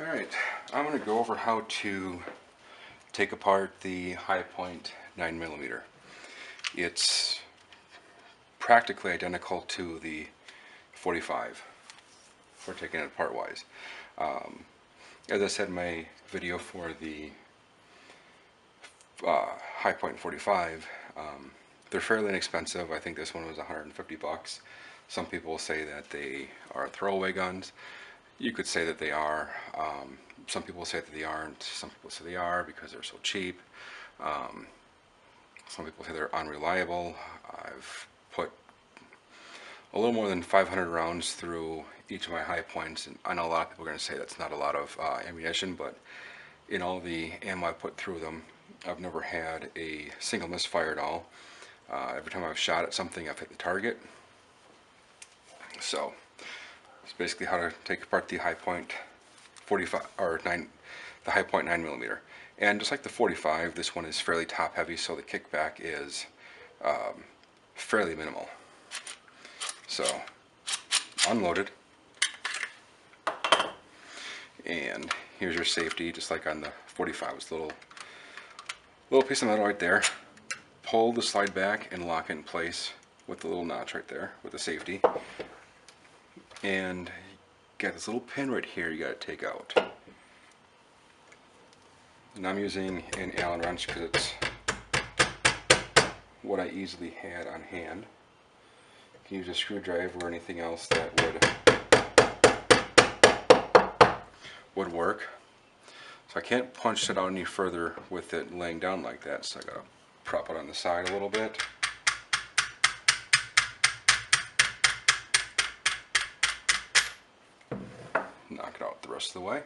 Alright, I'm going to go over how to take apart the high point 9mm. It's practically identical to the 45 for taking it apart wise. As I said in my video for the high point 45, they're fairly inexpensive. I think this one was 150 bucks. Some people say that they are throwaway guns. You could say that they are. Some people say that they aren't. Some people say they are because they're so cheap. Some people say they're unreliable. I've put a little more than 500 rounds through each of my high points, and I know a lot of people are going to say that's not a lot of ammunition, but in all the ammo I put through them, I've never had a single misfire at all. Every time I've shot at something, I've hit the target. So it's basically how to take apart the high point 45 or 9, the high point 9mm. And just like the 45, this one is fairly top heavy, so the kickback is fairly minimal. So unloaded, and here's your safety, just like on the 45. It's a little piece of metal right there. Pull the slide back and lock it in place with the little notch right there with the safety. And you got this little pin right here you got to take out. And I'm using an Allen wrench because it's what I easily had on hand. You can use a screwdriver or anything else that would work. So I can't punch it out any further with it laying down like that, so I gotta prop it on the side a little bit. Knock it out the rest of the way.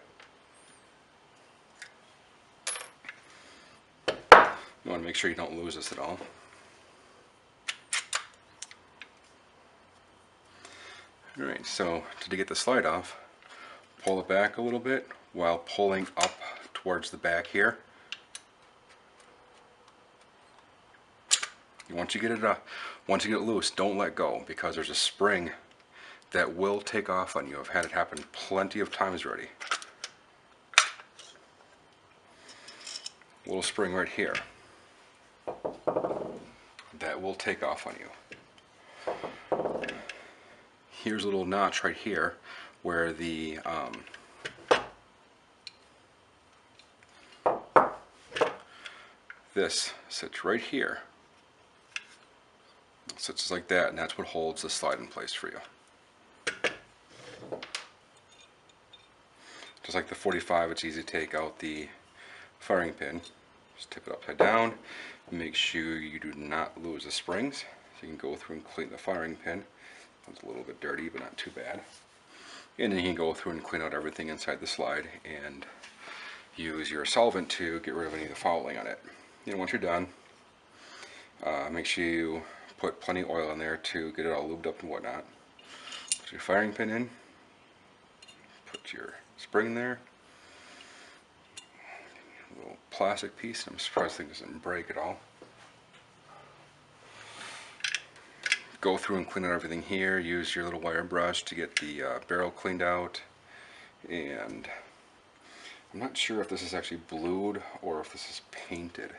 You want to make sure you don't lose this at all. Alright, so to get the slide off, pull it back a little bit while pulling up towards the back here. Once you get it loose, don't let go, because there's a spring that will take off on you. I've had it happen plenty of times already. Little spring right here that will take off on you. Here's a little notch right here where the this sits right here. It sits just like that, and that's what holds the slide in place for you. Just like the 45, it's easy to take out the firing pin. Just tip it upside down. Make sure you do not lose the springs. So you can go through and clean the firing pin. It's a little bit dirty, but not too bad. And then you can go through and clean out everything inside the slide and use your solvent to get rid of any of the fouling on it. And once you're done, make sure you put plenty of oil in there to get it all lubed up and whatnot. Put your firing pin in. Put your spring there. A little plastic piece. I'm surprised it doesn't break at all. Go through and clean out everything here. Use your little wire brush to get the barrel cleaned out. And I'm not sure if this is actually blued or if this is painted.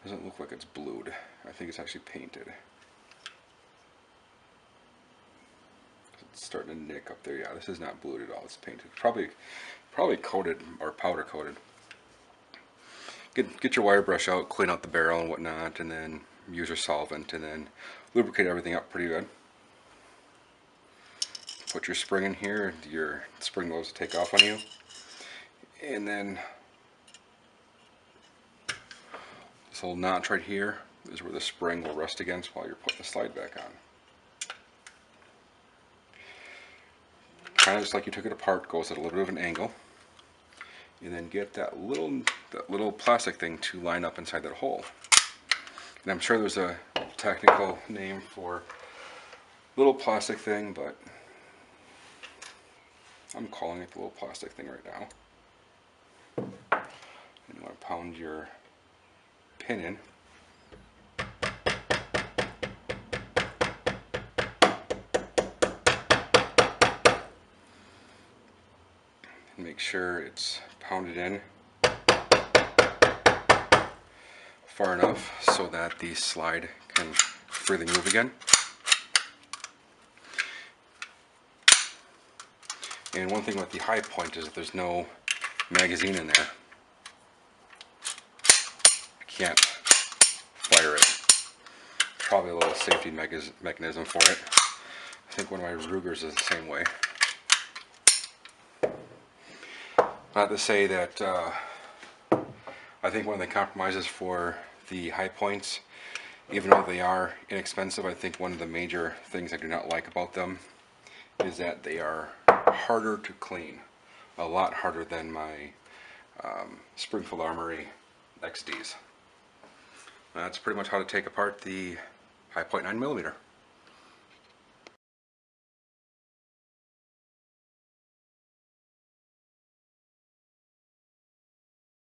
Doesn't look like it's blued. I think it's actually painted. It's starting to nick up there. Yeah, this is not blued at all. It's painted. Probably coated or powder coated. Get your wire brush out, clean out the barrel and whatnot, and then use your solvent, and then lubricate everything up pretty good. Put your spring in here. Your spring goes to take off on you, and then this little notch right here is where the spring will rest against while you're putting the slide back on. Kind of just like you took it apart, goes at a little bit of an angle, and then get that little plastic thing to line up inside that hole. And I'm sure there's a technical name for little plastic thing, but I'm calling it the little plastic thing right now. And you want to pound your pin in. And make make sure it's pounded in far enough so that the slide can freely move again. And one thing with the high point is that there's no magazine in there. I can't fire it. Probably a little safety mechanism for it. I think one of my Rugers is the same way. Not to say that I think one of the compromises for the high points, even though they are inexpensive, I think one of the major things I do not like about them is that they are harder to clean. A lot harder than my Springfield Armory XDs. That's pretty much how to take apart the Hi-Point 9mm.